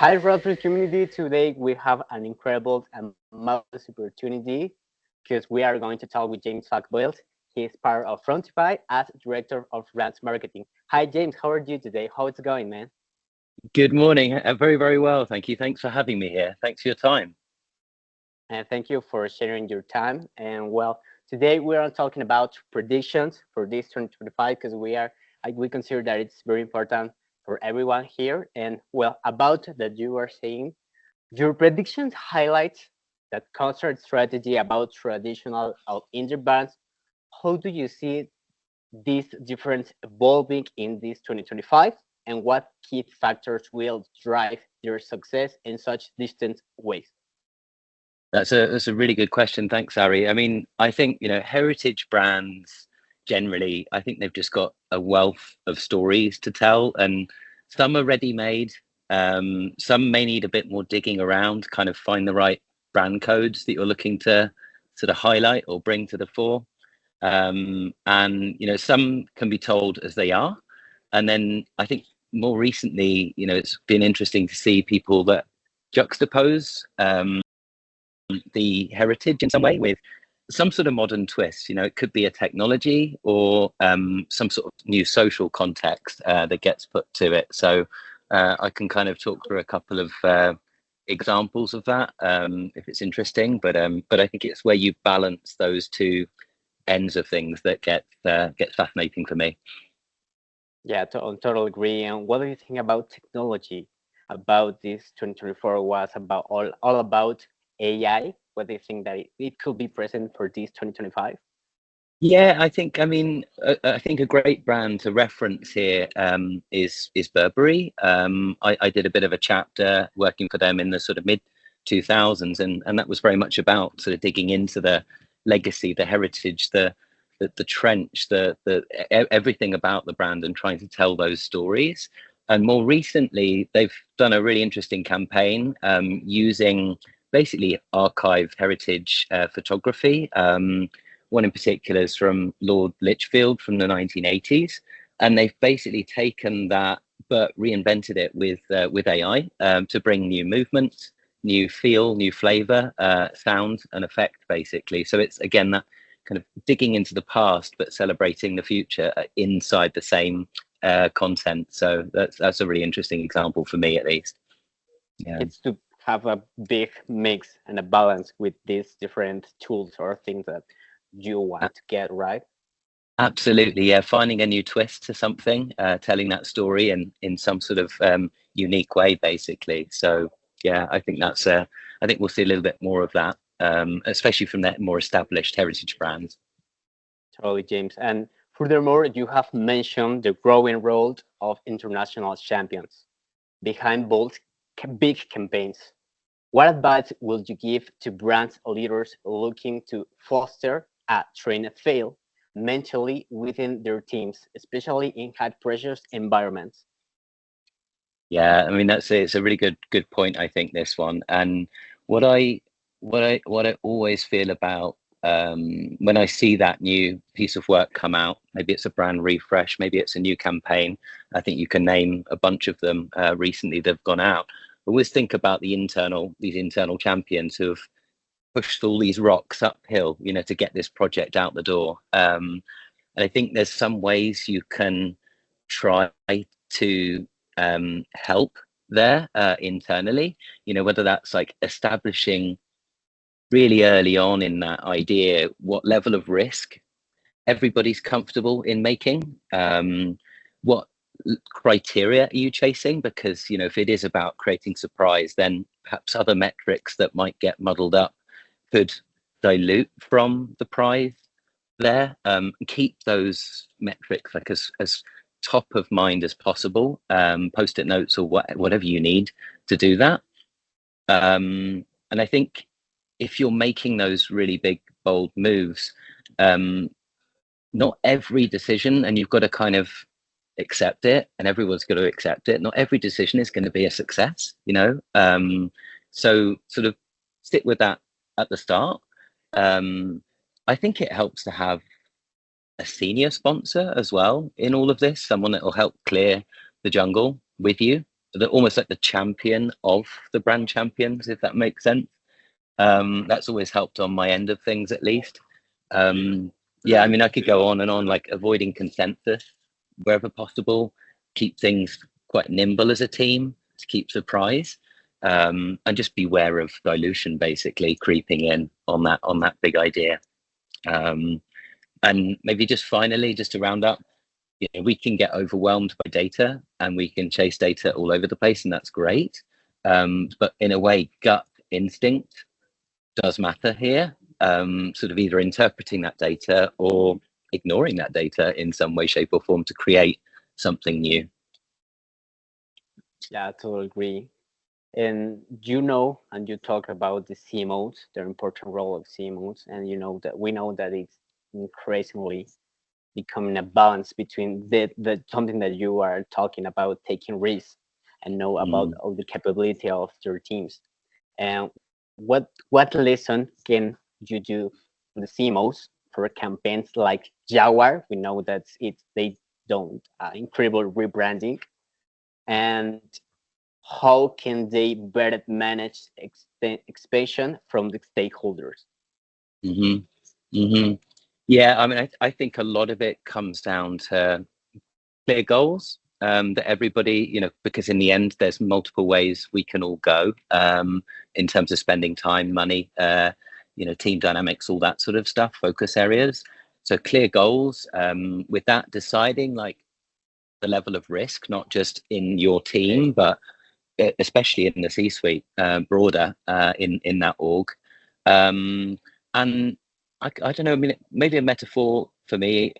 Hi, Roastbrief community. Today we have an incredible and marvelous opportunity because we are going to talk with James Fooks-Bale. He is part of Frontify as Director of Brands Marketing. Hi, James. How are you today? How it's going, man? Good morning. Very, very well. Thank you. Thanks for having me here. Thanks for your time. And thank you for sharing your time. And well, today we are talking about predictions for this 2025 because we consider that it's very important for everyone here. And well, about that you are saying, your predictions highlight that concert strategy about traditional indie bands. How do you see this difference evolving in this 2025? And what key factors will drive their success in such distant ways? That's a really good question. Thanks, Ari. I mean, I think, heritage brands generally, I think they've just got a wealth of stories to tell, and some are ready-made. Some may need a bit more digging around, kind of find the right brand codes that you're looking to sort of highlight or bring to the fore. And some can be told as they are. And then I think more recently, it's been interesting to see people that juxtapose the heritage in some way with some sort of modern twist. It could be a technology or some sort of new social context that gets put to it. So I can kind of talk through a couple of examples of that if it's interesting. But I think it's where you balance those two ends of things that gets fascinating for me. Yeah, totally agree. And what do you think about technology? About this 2024 was about all about AI. What do you think that it could be present for this 2025? Yeah, I think a great brand to reference here is Burberry. I did a bit of a chapter working for them in the sort of mid 2000s, and that was very much about sort of digging into the legacy, the heritage, the trench, everything about the brand, and trying to tell those stories. And more recently, they've done a really interesting campaign using basically archived heritage photography. One in particular is from Lord Lichfield from the 1980s, and they've basically taken that but reinvented it with AI to bring new movements, new feel, new flavor, sound and effect, basically. So it's again that kind of digging into the past but celebrating the future inside the same content. So that's a really interesting example for me, at least. Yeah, it's to have a big mix and a balance with these different tools or things that you want to get right. Absolutely, yeah. Finding a new twist to something, telling that story in some sort of unique way, basically. So yeah, I think I think we'll see a little bit more of that, especially from that more established heritage brands. Totally, James. And furthermore, you have mentioned the growing role of international champions behind both big campaigns. What advice will you give to brand leaders looking to foster a train fail mentally within their teams, especially in high pressure environments? Yeah, I mean it's a really good point. I think this one, and what I always feel about when I see that new piece of work come out, maybe it's a brand refresh, maybe it's a new campaign. I think you can name a bunch of them recently that've gone out. Always think about these internal champions who have pushed all these rocks uphill, to get this project out the door. And I think there's some ways you can try to help there internally, whether that's like establishing really early on in that idea what level of risk everybody's comfortable in making, what criteria are you chasing, because if it is about creating surprise, then perhaps other metrics that might get muddled up could dilute from the prize there. Keep those metrics like as top of mind as possible, post-it notes or whatever you need to do that. And I think if you're making those really big bold moves, not every decision, and you've got to kind of accept it, and everyone's got to accept it, not every decision is going to be a success, so sort of sit with that at the start. I think it helps to have a senior sponsor as well in all of this, someone that will help clear the jungle with you. almost like the champion of the brand champions, if that makes sense. That's always helped on my end of things, at least. Yeah, I mean, I could go on and on, like avoiding consensus wherever possible, keep things quite nimble as a team to keep surprise, and just beware of dilution basically creeping in on that big idea. And maybe just finally, just to round up, you know, we can get overwhelmed by data and we can chase data all over the place, and that's great. But in a way, gut instinct does matter here. Sort of either interpreting that data or ignoring that data in some way, shape, or form to create something new. Yeah, I totally agree. And and you talk about the CMOs, the important role of CMOs, and we know that it's increasingly becoming a balance between the something that you are talking about, taking risks, and know about all the capability of their teams. And what lesson can you do the CMOs for campaigns like Jaguar? We know that they don't incredible rebranding, and how can they better manage expansion from the stakeholders? Yeah, I mean, I think a lot of it comes down to clear goals, that everybody, you know, because in the end, there's multiple ways we can all go, in terms of spending time, money, you know, team dynamics, all that sort of stuff, focus areas. So clear goals, with that deciding like the level of risk, not just in your team, but especially in the C-suite, broader, in that org. And I don't know, I mean, maybe a metaphor for me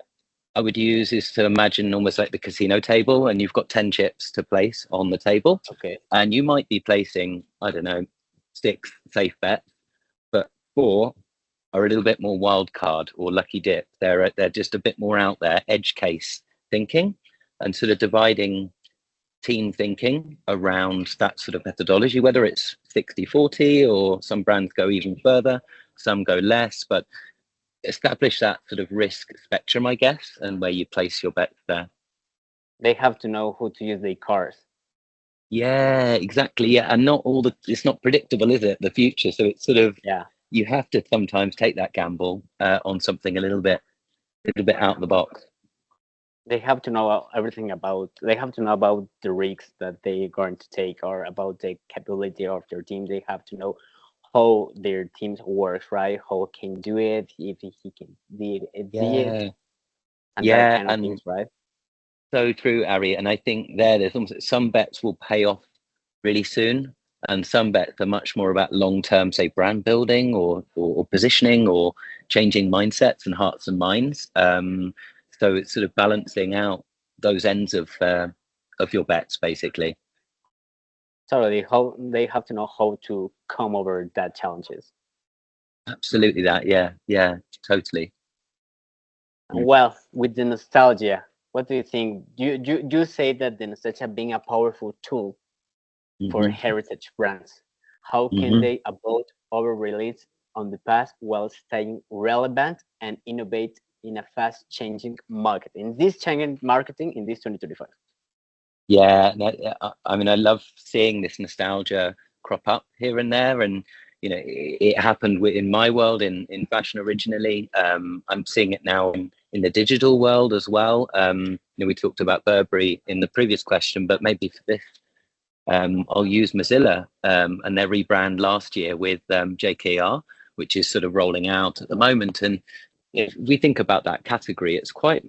I would use is to imagine almost like the casino table, and you've got 10 chips to place on the table. Okay. And you might be placing, I don't know, 6 safe bets, but 4 are a little bit more wild card or lucky dip. They're just a bit more out there, edge case thinking, and sort of dividing team thinking around that sort of methodology, whether it's 60-40 or some brands go even further, some go less, but establish that sort of risk spectrum, I guess, and where you place your bets there. They have to know who to use their cars. Yeah, exactly. Yeah, and it's not predictable, is it? The future. So it's sort of, Yeah, you have to sometimes take that gamble on something a little bit out of the box. they have to know everything about. They have to know about the risks that they're going to take, or about the capability of their team. They have to know how their teams works, right? How can do it, if he can did it, Yeah, and that yeah, kind of and things, right? so true, Ari. And I think there's almost some bets will pay off really soon, and some bets are much more about long-term, say, brand building or positioning or changing mindsets and hearts and minds. So it's sort of balancing out those ends of your bets, basically. Totally. How they have to know how to come over that challenges. Absolutely, that. Yeah, totally. Well, with the nostalgia, what do you think? Do you say that the nostalgia being a powerful tool for Mm-hmm. heritage brands? How can Mm-hmm. they avoid over release on the past while staying relevant and innovate in a fast changing market? In this changing marketing in this 2025. Yeah, I mean, I love seeing this nostalgia crop up here and there, and you know, it happened in my world in fashion originally. I'm seeing it now in the digital world as well. You know, we talked about Burberry in the previous question, but maybe for this, I'll use Mozilla and their rebrand last year with JKR, which is sort of rolling out at the moment. And if we think about that category, it's quite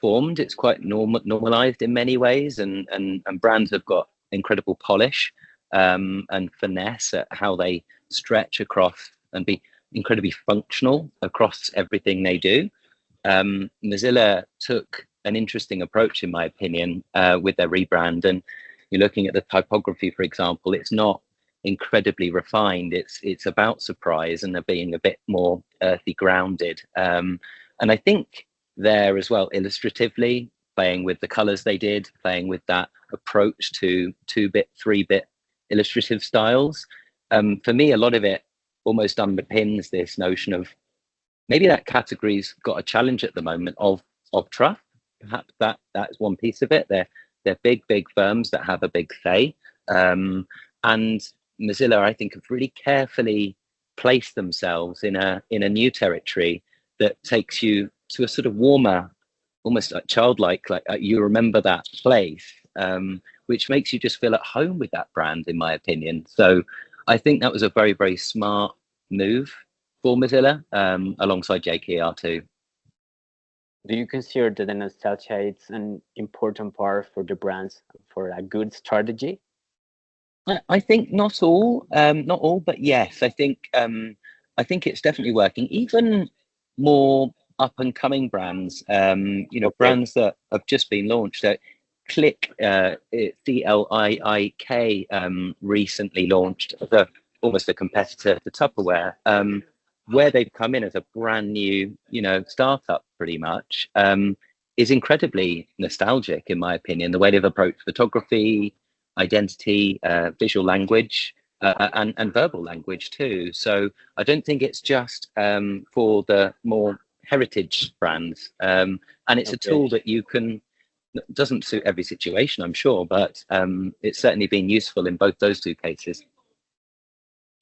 formed. It's quite normalized in many ways, and brands have got incredible polish and finesse at how they stretch across and be incredibly functional across everything they do. Mozilla took an interesting approach, in my opinion, with their rebrand. And you're looking at the typography, for example, it's not incredibly refined. It's about surprise and being a bit more earthy, grounded. And I think there as well, illustratively, playing with the colors they did, playing with that approach to 2-bit, 3-bit illustrative styles. For me, a lot of it almost underpins this notion of maybe that category's got a challenge at the moment of trust. Perhaps that's one piece of it. They're big firms that have a big say. And Mozilla, I think, have really carefully placed themselves in a new territory that takes you to a sort of warmer, almost like childlike, like you remember that place, which makes you just feel at home with that brand, in my opinion. So I think that was a very, very smart move for Mozilla, alongside JKR2. Do you consider that the nostalgia is an important part for the brands for a good strategy? I think not all, but yes, I think it's definitely working. Even more up and coming brands, Okay. brands that have just been launched. Click, CLIIK, recently launched as almost a competitor to Tupperware, where they've come in as a brand new, startup, pretty much, is incredibly nostalgic, in my opinion. The way they've approached photography, identity, visual language, and verbal language too. So I don't think it's just for the more heritage brands, and it's a tool that you can. Doesn't suit every situation, I'm sure, but it's certainly been useful in both those two cases.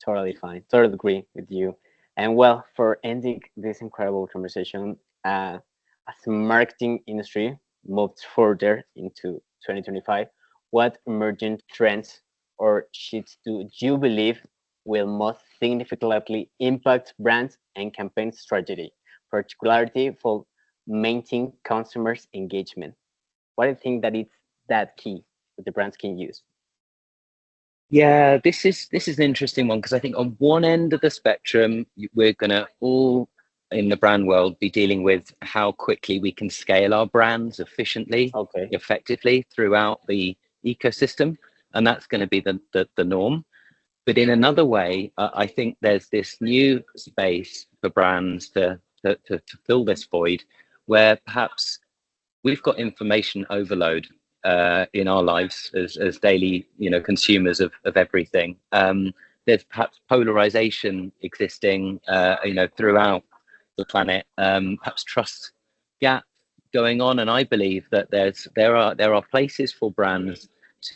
Totally fine. Totally agree with you. And well, for ending this incredible conversation, as the marketing industry moves further into 2025, what emerging trends or shifts do you believe will most significantly impact brands and campaign strategy, particularly for maintaining consumers' engagement? What do you think that it's that key that the brands can use? Yeah, this is an interesting one, because I think on one end of the spectrum, we're gonna all in the brand world be dealing with how quickly we can scale our brands efficiently, effectively throughout the ecosystem, and that's going to be the norm. But in another way, I think there's this new space for brands to fill this void, where perhaps we've got information overload in our lives as daily, consumers of everything. There's perhaps polarization existing, throughout the planet. Perhaps trust gap going on, and I believe that there are places for brands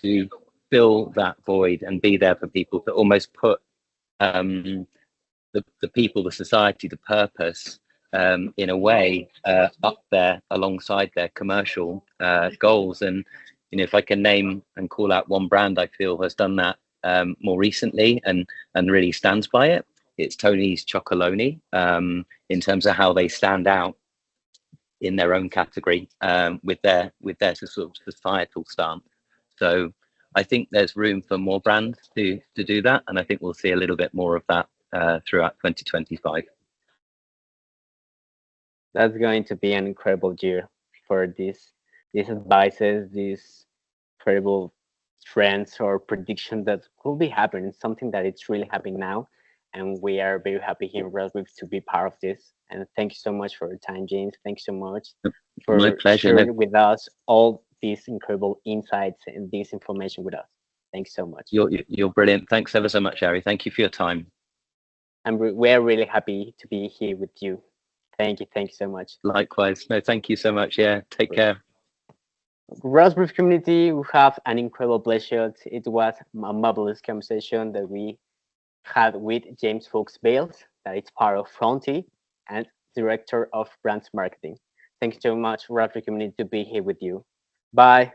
to fill that void and be there for people, to almost put the people, the society, the purpose, in a way, up there alongside their commercial goals. And if I can name and call out one brand I feel has done that more recently and really stands by it, it's Tony's Chocolonely, in terms of how they stand out in their own category, with their sort of societal stance. So I think there's room for more brands to do that, and I think we'll see a little bit more of that throughout 2025. That's going to be an incredible year for these advices, these incredible trends or predictions that could be happening, something that it's really happening now. And we are very happy here in Roastbrief to be part of this. And thank you so much for your time, James. Thank you so much for My pleasure. sharing with us all these incredible insights and this information with us. Thanks so much. You're brilliant. Thanks ever so much, Ari. Thank you for your time. And we're really happy to be here with you. Thank you so much. Likewise. No, thank you so much. Yeah, take care. Roastbrief community, we have an incredible pleasure. It was a marvelous conversation that we had with James Fooks-Bale, that is part of Fronty and Director of Brands Marketing. Thank you so much, Roastbrief community, to be here with you. Bye.